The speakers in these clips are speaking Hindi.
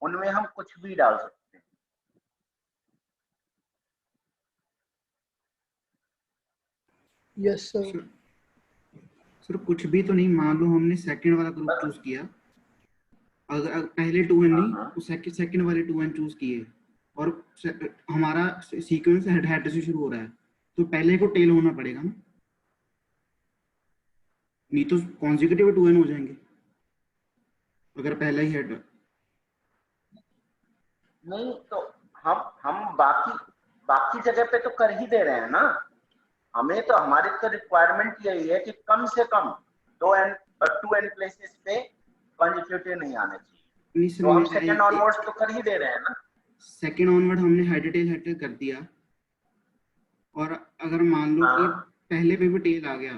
उनमें हम कुछ भी डाल सकते हैं। Yes sir. सर कुछ भी तो नहीं, मान लो हमने सेकंड वाला ग्रुप चूज किया, अगर पहले 2n नहीं तो सेकंड वाले 2n चूज किए और हमारा सीक्वेंस हेड से शुरू हो रहा है, तो पहले को टेल होना पड़ेगा ना, नहीं तो कॉन्जिक्यूटिव 2n हो जाएंगे अगर पहला ही हेड। नहीं तो हम बाकी जगह पे तो कर ही दे रहे हैं ना। हमें तो हमारी तो रिक्वायरमेंट यही है कि कम से कम 2n प्लेसेस पे कॉन्जिक्यूटिव नहीं आने चाहिए, तो हम सेकंड ऑनवर्ड्स तो कर ही दे रहे हैं ना। सेकंड ऑनवर्ड हमने हेड टेल कर दिया, और अगर मान लो कि पहले पे भी टेल आ गया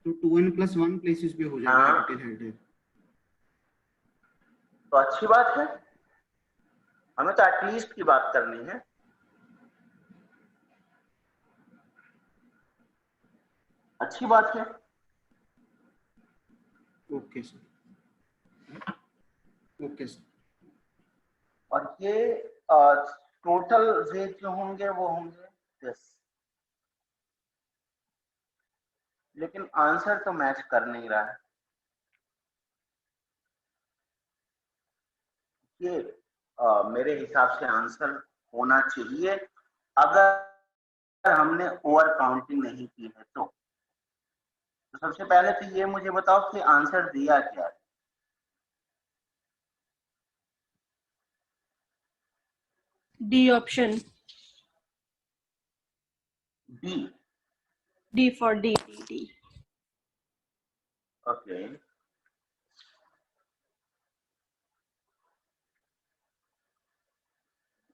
तो 2n+1 प्लेसेस पे हो जाएगा हेड टेल। तो अच्छी बात है, हमें तो एटलीस्ट की बात करनी है। अच्छी बात है। Okay sir, okay sir. और ये टोटल वेट जो होंगे वो होंगे 10, लेकिन आंसर तो मैच कर नहीं रहा है। ये मेरे हिसाब से आंसर होना चाहिए अगर हमने ओवर काउंटिंग नहीं की है तो सबसे पहले तो ये मुझे बताओ कि आंसर दिया क्या है। D option, D for D. Okay,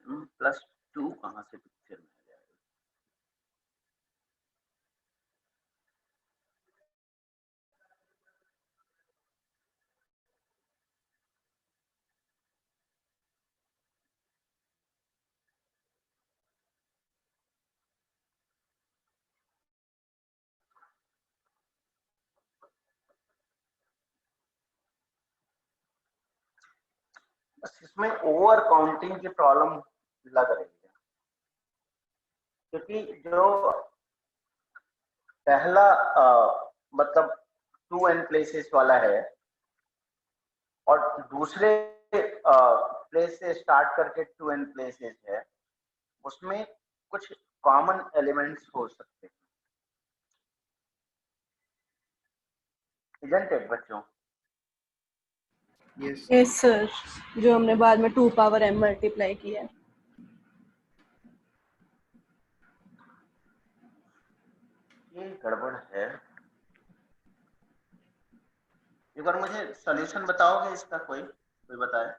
+2 कहां से पिक्चर में आ जाएगा? बस इसमें ओवर काउंटिंग की प्रॉब्लम लग रही है, क्योंकि जो पहला मतलब 2n प्लेसेस वाला है और दूसरे प्लेस से स्टार्ट करके 2n प्लेसेस है, उसमें कुछ कॉमन एलिमेंट्स हो सकते हैं, इजंट इट बच्चों? यस सर, जो हमने बाद में 2 पावर m मल्टीप्लाई किया है। ये गड़बड़ है। एक बार मुझे सॉल्यूशन बताओगे इसका, कोई बताए?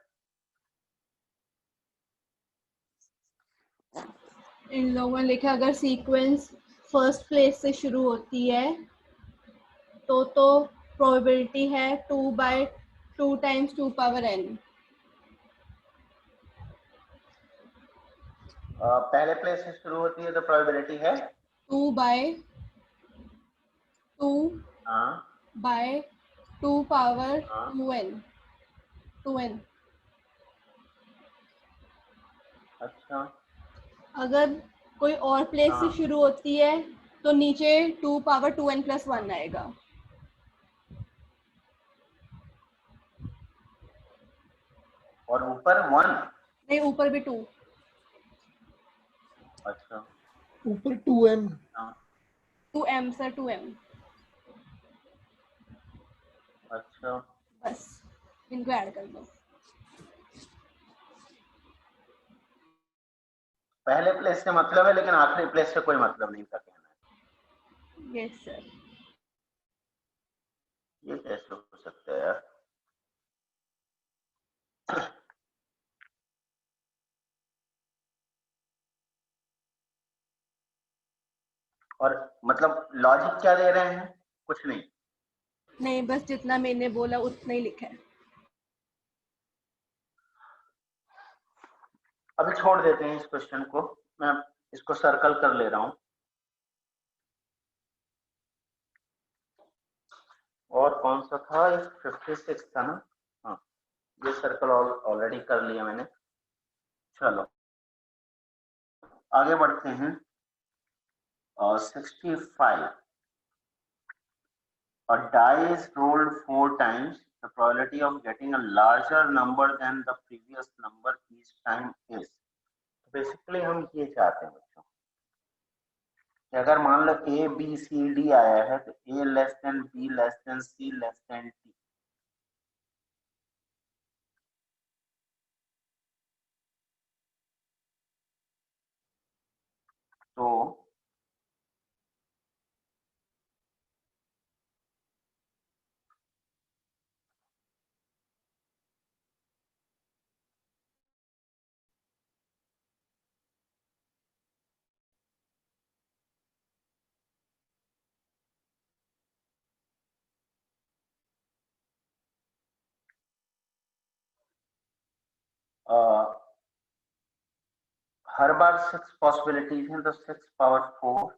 इन लोगों ने लिखा अगर सीक्वेंस फर्स्ट प्लेस से शुरू होती है तो प्रोबेबिलिटी है 2/2 टाइम्स 2 पावर n। पहले प्लेस से शुरू होती है तो प्रोबेबिलिटी है 2/2 पावर 2n। अच्छा, अगर कोई और प्लेस से शुरू होती है तो नीचे 2 पावर 2n+1 आएगा। और ऊपर 1? नहीं, ऊपर भी 2। अच्छा, ऊपर 2m। 2m sir, 2m। अच्छा, बस इनको ऐड कर दो। पहले प्लेस से मतलब है लेकिन आखिरी प्लेस से कोई मतलब नहीं था कहना है। Yes sir. ये कैसे हो सकता है यार? और मतलब लॉजिक क्या दे रहे हैं? कुछ नहीं? नहीं, बस जितना मैंने बोला उतना ही लिखा है। अभी छोड़ देते हैं इस क्वेश्चन को, मैं इसको सर्कल कर ले रहा हूं। और कौन सा था? 56 था ना? हाँ, ये सर्कल ऑलरेडी कर लिया मैंने। चलो आगे बढ़ते हैं। 65 a die is rolled 4 times, the probability of getting a larger number than the previous number each time is। Basically हम ये चाहते हैं बच्चों कि अगर मान लो ए बी सी डी आया है तो A less than B less than C less than D. तो हर बार 6 पॉसिबिलिटीज हैं तो 6 पावर 4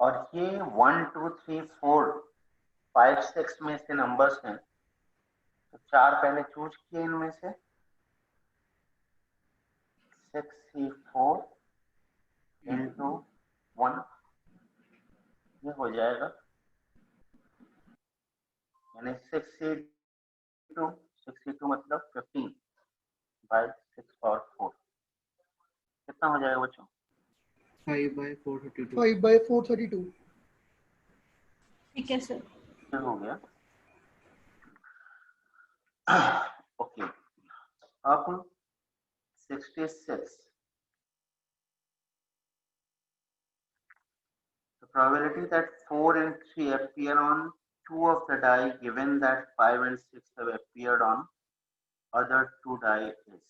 और ये 1 2 3 4 5 6 में से नंबर्स हैं तो 4 पहले चूज किए इनमें से 6 C 4 into 1 ये हो जाएगा यानी 62 मतलब 15 बाय 6 पावर 4 कितना हो जाएगा बच्चों? 5/432 5/432 ठीक है सर। ये हो गया। ओके अब 66 the probability that 4 and 3 appear on 2 of the die given that 5 and 6 have appeared on other 2 die is।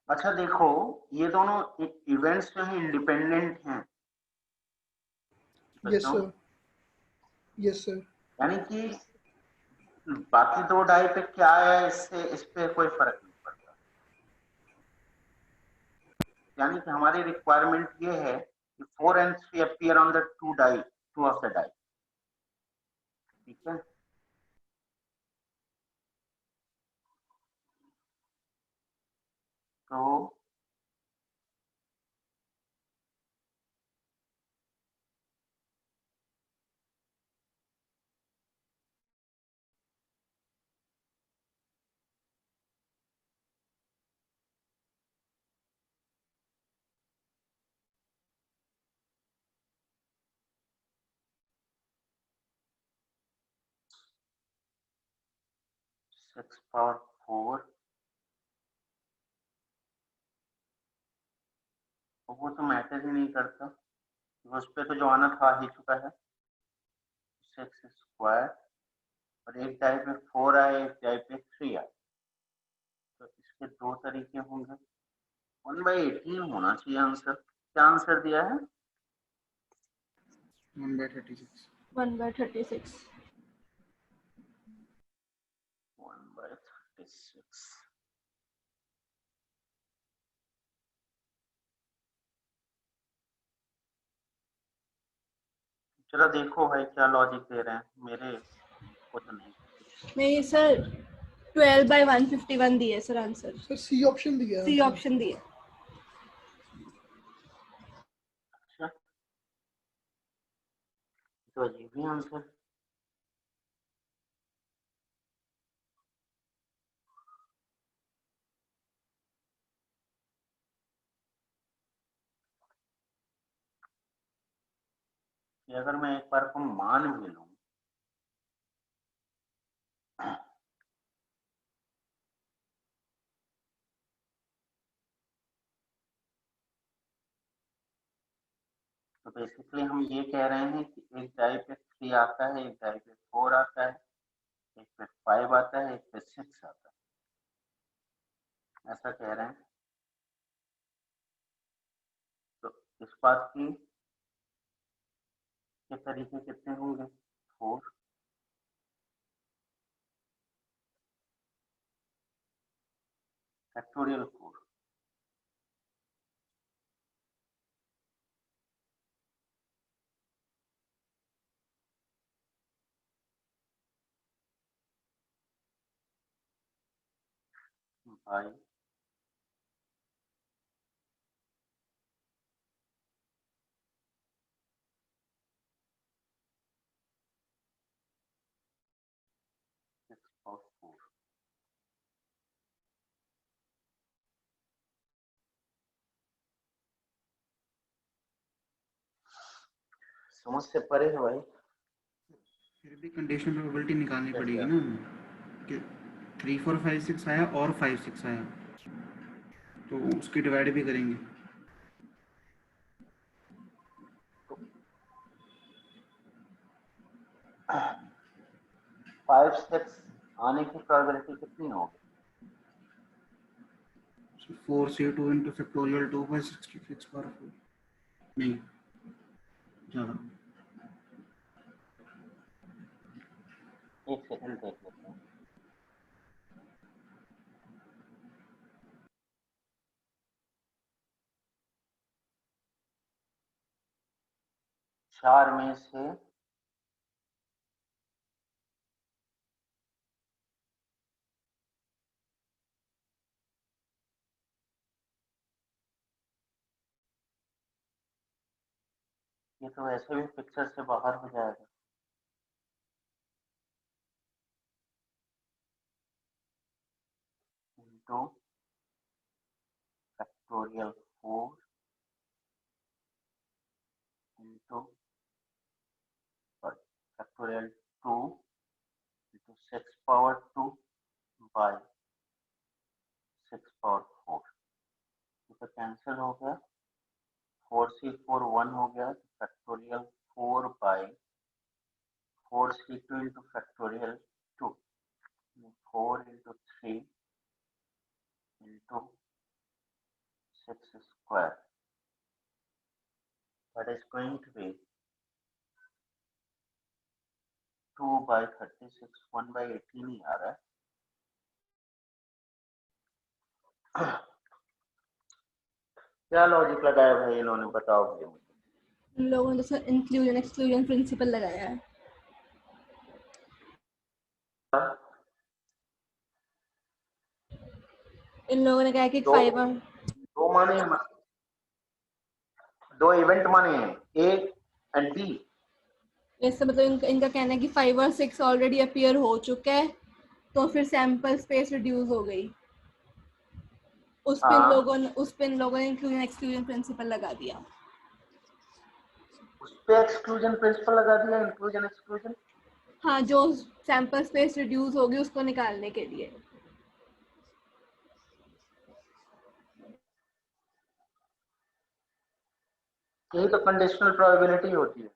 अच्छा देखो ये दोनों इवेंट्स जो हैं इंडिपेंडेंट हैं। यस सर यस सर यानी कि बाकी 2 डाई पे क्या है इससे इस पे कोई फर्क नहीं पड़ता। यानी कि हमारी रिक्वायरमेंट ये है कि 4 and 3 appear on the 2 of the die। ठीक है तो सिक्स पावर 4 वो तो मैटर ही नहीं करता, उस पे तो जो आना था आ ही चुका है। 6 स्क्वायर और एक डाई पे 4 आए एक डाई पे 3 आए तो इसके 2 तरीके होंगे। 1/18 होना चाहिए आंसर। क्या आंसर दिया है? 1/36 1/36 1/36। चलो देखो भाई क्या लॉजिक दे रहे हैं, मेरे को तो नहीं सर 12/151 दिए sir answer. Sir C option दिया सी ऑप्शन दिए। अच्छा तो अजीब ही आंसर। कि अगर मैं एक बार को मान भी लूं तो बेसिकली हम ये कह रहे हैं कि एक डाई पे 3 आता है, एक डाई पे 4 आता है, एक पे 5 आता है, एक पे 6 आता है, ऐसा कह रहे हैं। तो इस बात की के तरीके कितने होंगे? 4 फैक्टोरियल 4 बाई और 4। समझ से परे है भाई। फिर भी कंडीशनल प्रोबेबिलिटी निकालनी पड़ेगी ना कि 3 4 5 6 आया और 5 6 आया, तो उसकी डिवाइड भी करेंगे। तो 5 6 आने की प्रोबेबिलिटी कितनी होगी? 4c2 into factorial 2 by 66 power 4 नहीं ज़्यादा। एक सेकंड देख लेते हैं। चार में से ये तो वैसे भी पिक्चर से बाहर हो जाएगा। Into factorial 4 into factorial 2 into 6 power 2 by 6 power 4। तो कैंसिल हो गया। 4c4 1 हो गया। Factorial 4 by 4c2 into factorial 2 4 into 3 into 6 square. That is going to be 2 by 36 1 by 18 ही आ रहा है। क्या लॉजिक लगाया भाई इन्होंने, बताओ भाई मुझे। इन लोगों ने तो सर इंक्लूजन एक्सक्लूजन प्रिंसिपल लगाया है। इन लोगों ने कहा कि दो 5 दो माने, दो इवेंट माने ए एंड बी। इससे मतलब इनका कहना है कि 5 और 6 ऑलरेडी अपीयर हो चुका है, तो फिर सैंपल स्पेस रिड्यूस हो गई। उस पे इन लोगों ने इंक्लूजन एक्सक्लूजन प्रिंसिपल लगा दिया। उस पे एक्सक्लूजन प्रिंसिपल लगा दिया, इंक्लूजन एक्सक्लूजन। हाँ, जो सैंपल स्पेस रिड्यूस होगी उसको निकालने के लिए। यही तो कंडीशनल प्रोबेबिलिटी होती है,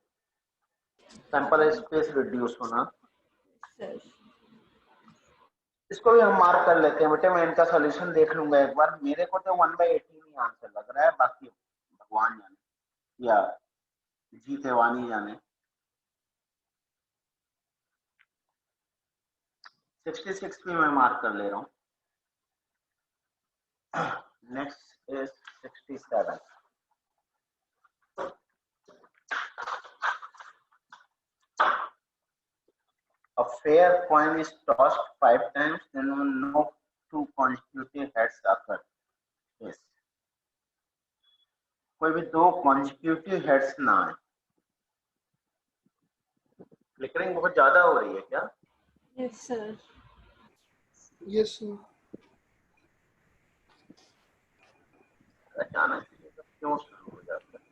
सैंपल स्पेस रिड्यूस होना। सर इसको भी हम मार्क कर लेते हैं बेटे, मैं इनका सॉल्यूशन देख लूंगा एक बार। मेरे को तो 1 by 18 ही आंसर लग रहा है, बाकी भगवान जाने या जीते वानी जाने। 66 भी मैं मार्क कर ले रहा हूँ। Next is 67। A fair coin is tossed 5 times, then no 2 consecutive heads occur. Yes. कोई भी 2 consecutive heads ना आए। फ्लिकरिंग बहुत ज्यादा हो रही है क्या? Yes sir. Yes, sir. अचानक से क्यों शुरू हो जाता है?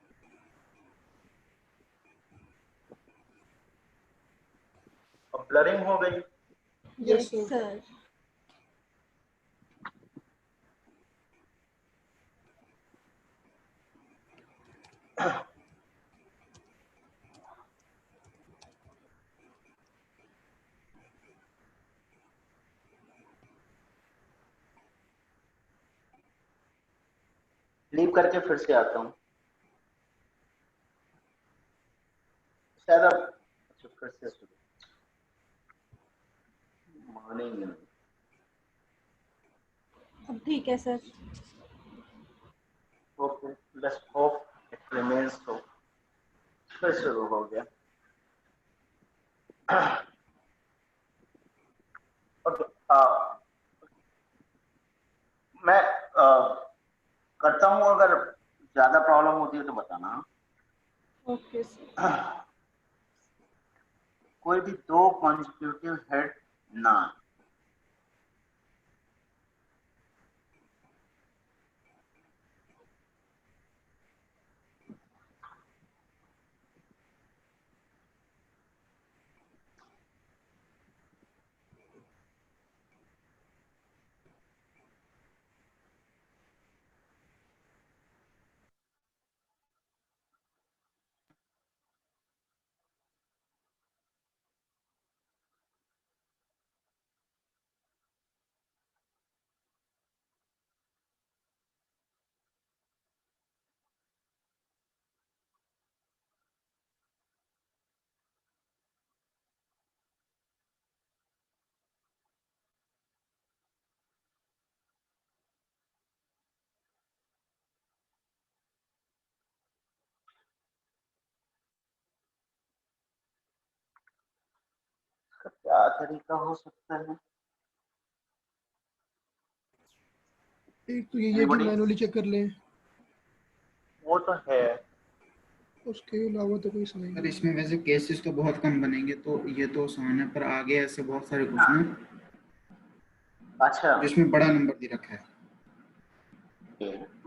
अब ब्लरिंग हो गई। Yes, yes sir. Sir. Leave करके फिर से आता हूँ। शायद अब अच्छा फिर से शुरू मानेंगे नहीं। अब ठीक है sir. Okay let's hope it remains so. फिर शुरू हो गया। ओके मैं करता हूँ, अगर ज्यादा प्रॉब्लम होती है तो बताना। Okay sir. कोई भी दो कॉन्जिक्यूटिव हेड ना का क्या तरीका हो सकता है? एक तो ये है कि Anybody? मैनुअली चेक कर लें, वो तो है। उसके अलावा तो कोई समझ पर नहीं। इसमें वैसे केसेस तो बहुत कम बनेंगे, तो ये तो आसान है, पर आगे ऐसे बहुत सारे क्वेश्चन हैं अच्छा जिसमें बड़ा नंबर दे रखा है।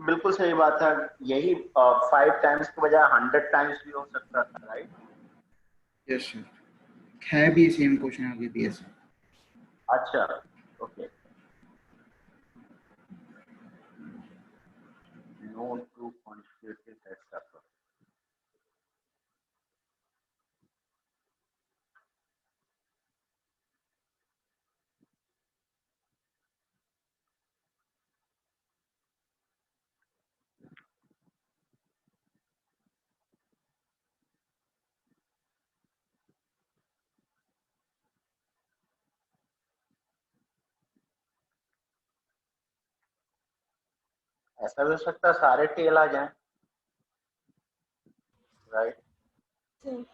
बिल्कुल सही बात है। यही 5 टाइम्स की बजाय 100 टाइम्स भी हो सकता था, राइट? यस सर, है भी सेम क्वेश्चन आगे भी ऐसे। अच्छा okay. No two constitutive heads up. ऐसा भी हो सकता है सारे टेल आ जाएं, right? Sir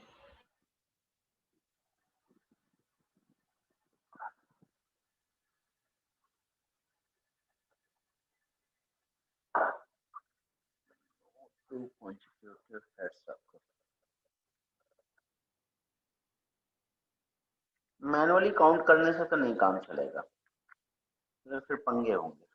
2 constitutive heads up. Manually count करने से तो नहीं काम चलेगा, तो फिर पंगे होंगे।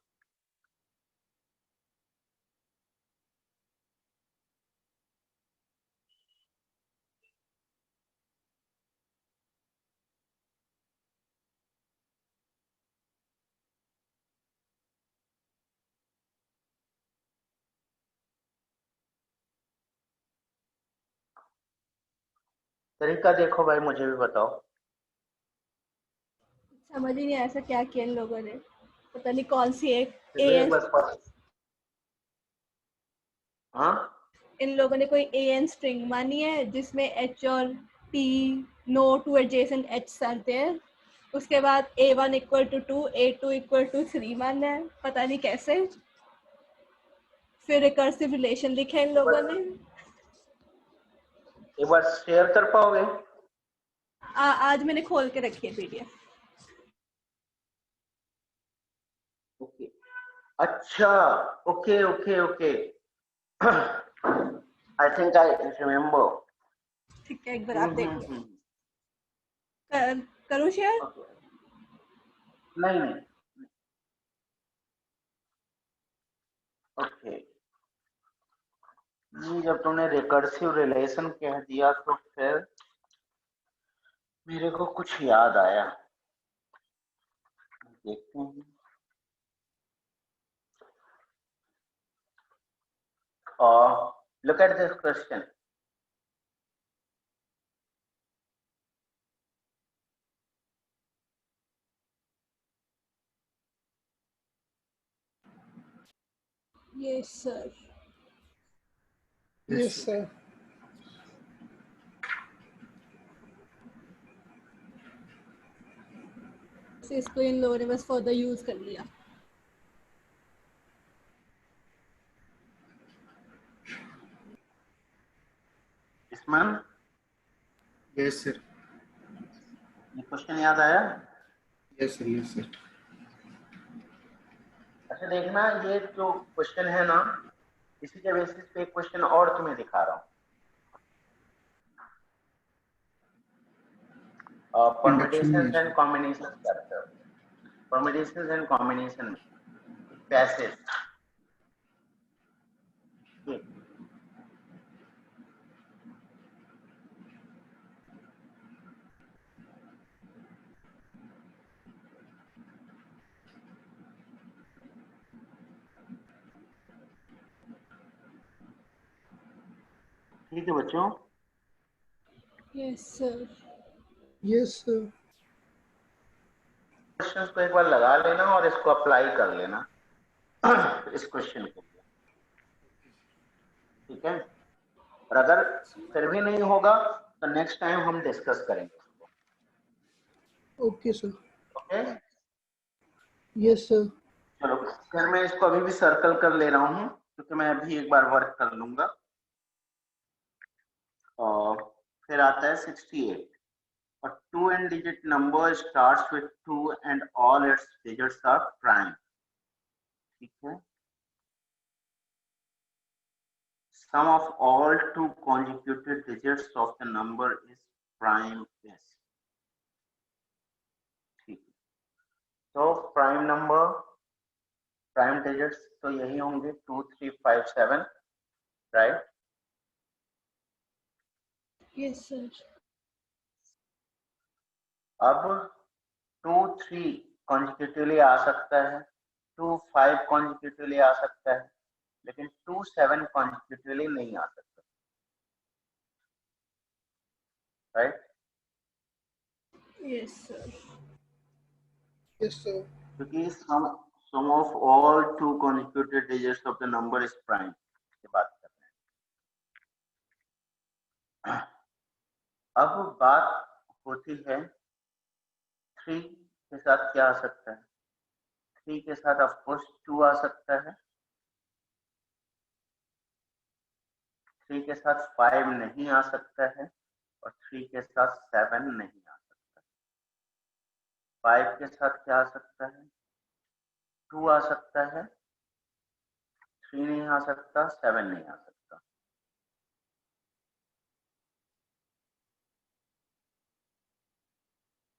तरीका देखो भाई, मुझे भी बताओ। समझ ही नहीं आया ऐसा क्या किया इन लोगों ने, पता नहीं कौन सी एक चलो एक एन, बार हाँ इन लोगों ने कोई एन स्ट्रिंग मानी है जिसमें एच और T no two adjacent H आते हैं, उसके बाद A1 equal to 2, A2 equal to 3 मानना है, पता नहीं कैसे। फिर रिकर्सिव रिलेशन लिखे इन लोगों ने। एक बार शेयर कर पाओगे? आज मैंने खोल के रखी है पीडीएफ। ओके अच्छा okay okay okay. I think I remember. ठीक है एक बार आप देख लो। हम्म। करूँ शेयर? ओके नहीं नहीं ओके। जब तुमने रिकर्सिव रिलेशन कह दिया तो फिर मेरे को कुछ याद आया, देखते हैं। Look at this question. Yes sir. Yes sir. इसको इन लोगों ने बस फर्दर यूज कर लिया। इसमें यस सर। ये क्वेश्चन याद आया? Yes sir, yes sir. अच्छा देखना, ये जो क्वेश्चन है ना, इसी के बेसिस पे एक क्वेश्चन और तुम्हें दिखा रहा हूँ। परम्यूटेशंस एंड कॉम्बिनेशंस करते हो, परम्यूटेशंस एंड कॉम्बिनेशन पैसेज। ठीक है बच्चों? Yes sir. Yes sir. Questions को एक बार लगा लेना और इसको अप्लाई कर लेना इस क्वेश्चन के लिए, ठीक है? और अगर फिर भी नहीं होगा तो नेक्स्ट टाइम हम डिस्कस करेंगे उसको। Okay sir. Okay, yes sir. चलो फिर मैं इसको अभी भी सर्कल कर ले रहा हूँ क्योंकि मैं अभी एक बार वर्क कर लूंगा। और फिर आता है 68। A 2n digit number starts with 2 and all its digits are prime. ठीक है? Sum of all two consecutive digits of the number is prime is. ठीक है? तो प्राइम नंबर, प्राइम डिजिट्स तो यही होंगे 2 3 5 7, राइट? Yes sir. अब 2 3 कॉन्जिक्यूटिवली आ सकता है, 2 5 कॉन्जिक्यूटिवली आ सकता है, लेकिन 2 7 कॉन्जिक्यूटिवली नहीं आ सकता, right? Yes sir. Yes sir. क्योंकि sum of all two consecutive digits of the number is prime की बात कर रहे हैं। अब बात होती है 3 के साथ क्या आ सकता है? 3 के साथ ऑफ कोर्स 2 आ सकता है, 3 के साथ 5 नहीं आ सकता है, और 3 के साथ 7 नहीं आ सकता। 5 के साथ क्या आ सकता है? 2 आ सकता है, 3 नहीं आ सकता, 7 नहीं आ सकता।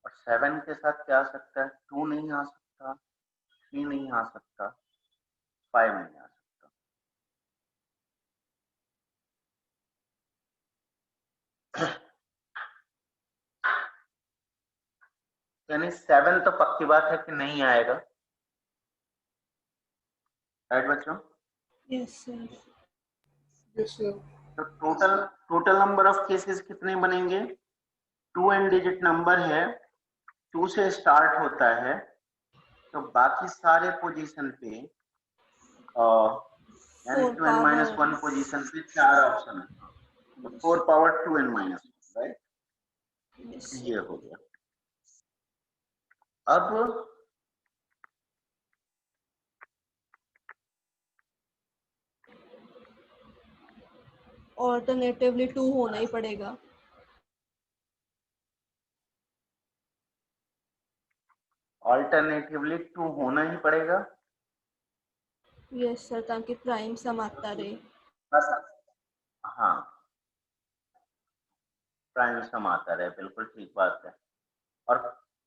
और 7 के साथ क्या आ सकता है? 2 नहीं आ सकता, 3 नहीं आ सकता, 5 नहीं आ सकता। यानी 7 तो पक्की बात है कि नहीं आएगा, राइट बच्चों? Yes sir. Yes sir. तो टोटल नंबर ऑफ केसेस कितने बनेंगे? 2n डिजिट नंबर है, 2 से स्टार्ट होता है, तो बाकी सारे पोजीशन पे यानी 2n माइनस 1 पोजीशन पे 4 ऑप्शन है, तो 4 पावर 2n माइनस 1, राइट? ये हो गया। अब ऑल्टरनेटिवली 2 होना ही पड़ेगा। ऑल्टरनेटिवली 2 होना ही पड़ेगा। यस सर, ताकि प्राइम सम आता रहे। बस, हाँ, प्राइम सम आता रहे, बिल्कुल ठीक बात है। और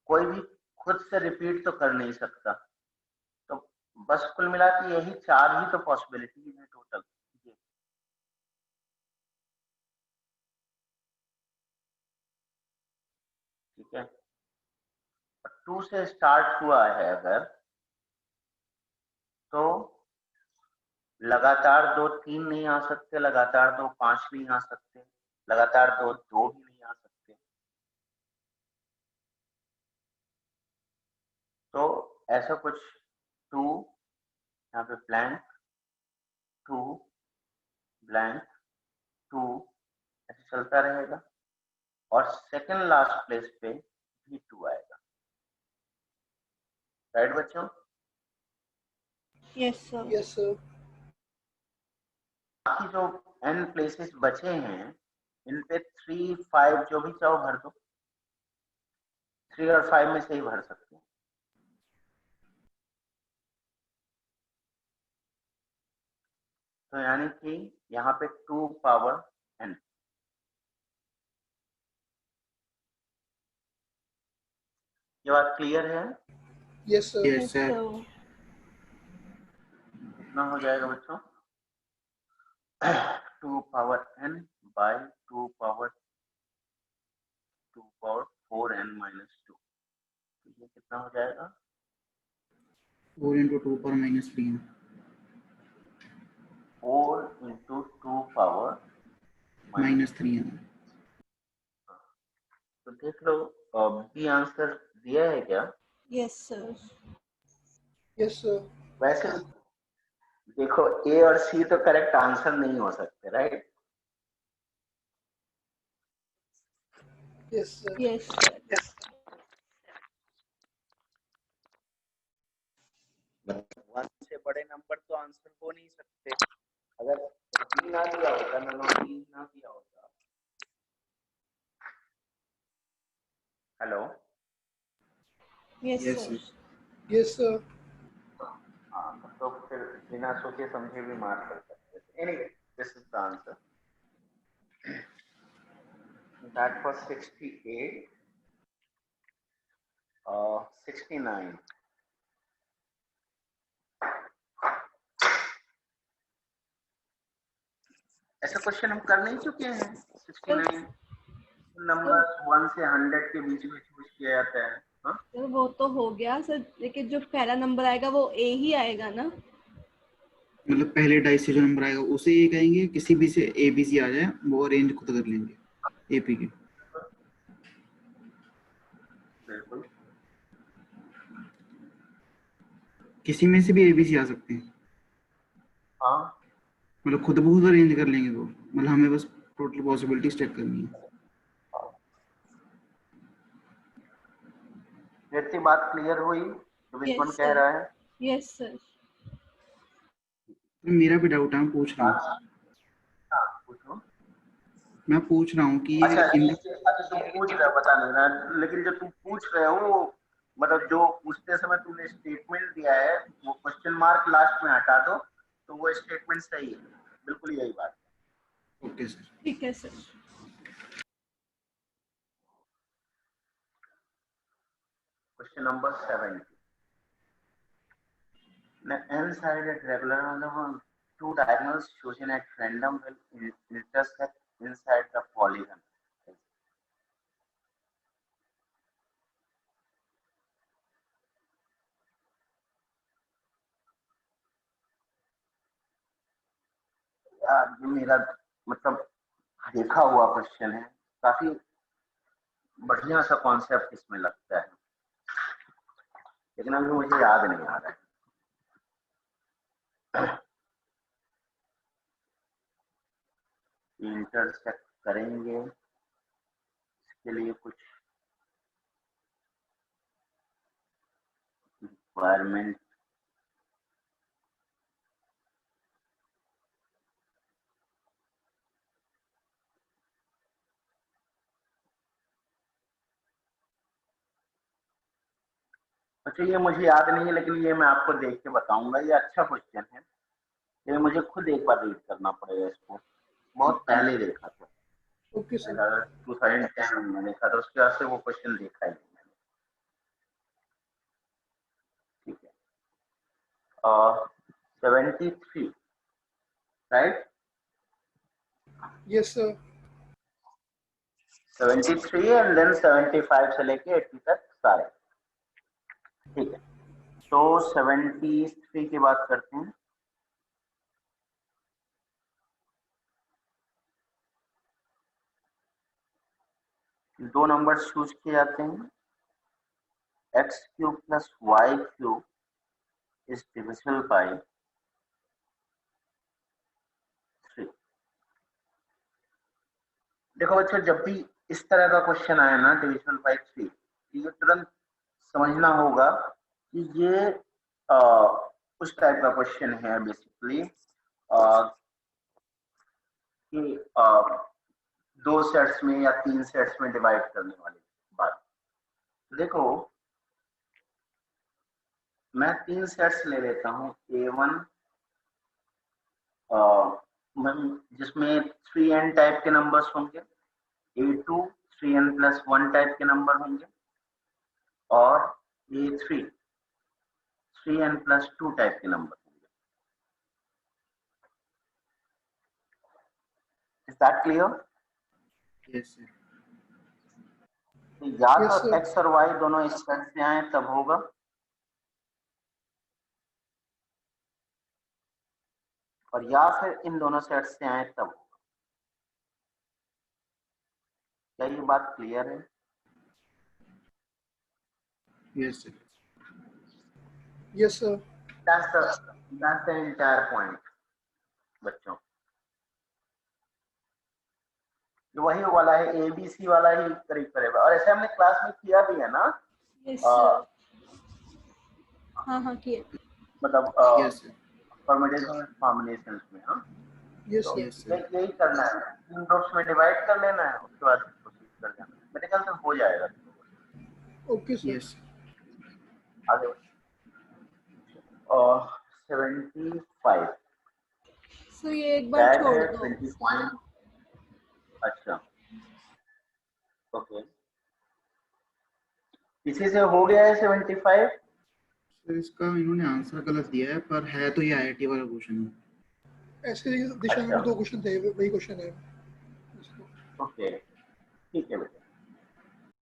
कोई भी खुद से रिपीट तो कर नहीं सकता, तो बस कुल मिला के यही 4 ही तो पॉसिबिलिटी है टोटल। ठीक है? 2 से स्टार्ट हुआ है अगर, तो लगातार 2 3 नहीं आ सकते, लगातार 2 5 नहीं आ सकते, लगातार 2 2 भी नहीं आ सकते। तो ऐसा कुछ 2 यहाँ पे ब्लैंक 2 ब्लैंक 2 ऐसे चलता रहेगा, और सेकंड लास्ट प्लेस पे भी 2 आएगा। राइट बच्चों? Yes sir. Yes, sir. बाकी जो n प्लेसेस बचे हैं इन पे 3, 5 जो भी चाहो भर दो। 3 और 5 में से ही भर सकते हैं। तो यानी कि यहाँ पे 2 पावर n। ये बात क्लियर है? Yes, sir. Yes yes sir. Sir. कितना हो जाएगा बच्चों? 2 power n by 2 power 4n minus 2। ये कितना हो जाएगा? 4 into 2 power minus 3 है। 4 into 2 पावर माइनस 3 है। तो देख लो बी आंसर दिया है क्या? Yes sir. Yes, sir. वैसे देखो ए और सी तो करेक्ट आंसर नहीं हो सकते, right? Yes, sir. Yes sir. One से बड़े नंबर तो आंसर हो नहीं सकते। अगर बी ना दिया होता, बी ना दिया होता। Hello? Yes yes sir. Sir. Yes, sir. हाँ, तो फिर बिना सोचे समझे भी मार कर सकते थे। Anyway, this is the answer. That was 68, 69। ऐसा क्वेश्चन हम कर नहीं चुके हैं? 69 नंबर 1 से 100 के बीच में चूज किया जाता है। हाँ, सर वो तो हो गया सर, लेकिन जो पहला नंबर आएगा वो ए ही आएगा ना? मतलब पहले डाइस से जो नंबर आएगा उसे ये कहेंगे, किसी भी से ए बी सी आ जाए वो अरेंज खुद कर लेंगे एपी के। बिल्कुल। किसी में से भी ए बी सी आ सकते हैं, हाँ, मतलब खुद बहुत अरेंज कर लेंगे वो, मतलब हमें बस टोटल पॉसिबिलिटीज चेक करनी है। इतनी बात क्लियर हुई जो भी कौन यस कह सर। रहा है? Yes sir. तो मेरा भी डाउट है, मैं पूछ रहा हूँ। हाँ, पूछो। मैं पूछ रहा हूँ कि अच्छा इन अच्छा, तुम पूछ रहे हो, बता नहीं रहा, लेकिन जो तुम पूछ रहे हो वो मतलब जो पूछते समय तुमने स्टेटमेंट दिया है वो क्वेश्चन मार्क लास्ट में हटा दो तो वो स्टेटमेंट सही है। बिल्कुल यही बात है। Okay sir. ठीक है sir. Question number 70. An n-sided regular on two diagonals chosen at random will intersect inside the polygon. यार ये मेरा मतलब देखा हुआ क्वेश्चन है, काफी बढ़िया सा कॉन्सेप्ट इसमें लगता है, लेकिन अभी मुझे याद नहीं आ रहा है। इंटरसेक्ट करेंगे इसके लिए कुछ रिक्वायरमेंट अच्छा ये मुझे याद नहीं है, लेकिन ये मैं आपको देख के बताऊंगा। ये अच्छा क्वेश्चन है, ये मुझे खुद एक बार रीड करना पड़ेगा इसको। बहुत पहले देखा था, Okay, sir. 2010 में देखा था, उसके बाद से वो क्वेश्चन देखा है मैंने। ठीक है, 73 right? Yes, sir. 73 and then 75 से लेके 80 तक सारे। ठीक है, तो 73 की बात करते हैं। दो नंबर चूज किए जाते हैं, x³ + y³ is divisible by 3। देखो बच्चों, जब भी इस तरह का क्वेश्चन आए ना डिविजिबल बाय 3, ये तुरंत समझना होगा कि ये उस टाइप का क्वेश्चन है बेसिकली कि दो सेट्स में या तीन सेट्स में डिवाइड करने वाली बात। देखो मैं तीन सेट्स ले लेता हूँ A1 जिसमें 3n टाइप के नंबर्स होंगे, A2 3n+1 टाइप के नंबर होंगे और A3 3n+2 टाइप के नंबर होंगे। Is that clear? Yes sir. या Yes, तो sir. x और y दोनों इस सेट से आए तब होगा, और या फिर इन दोनों सेट से आए तब होगा। क्या ये बात क्लियर है? Yes sir. Yes, sir. That's the entire point बच्चों। वही वाला है, ABC वाला ही करीब करीब, और ऐसे हमने क्लास में किया भी है ना। Yes sir. हाँ किया। मतलब यस सर। परम्यूटेशन कॉम्बिनेशंस में। हाँ Yes, तो sir. Yes sir. यही करना है, तीन ग्रुप्स में डिवाइड कर लेना है, उसके बाद प्रोसीड कर जाना। मेरे ख्याल से हो जाएगा। Okay, sir. यस। आगे और 75 सो ये एक बार That छोड़ है दो। 25। अच्छा ओके, इसी से हो गया है 75। सर इसका इन्होंने आंसर गलत दिया है, पर है तो ये IIT वाला क्वेश्चन है। ऐसे दिशा में भी दो क्वेश्चन थे, वही क्वेश्चन है। ओके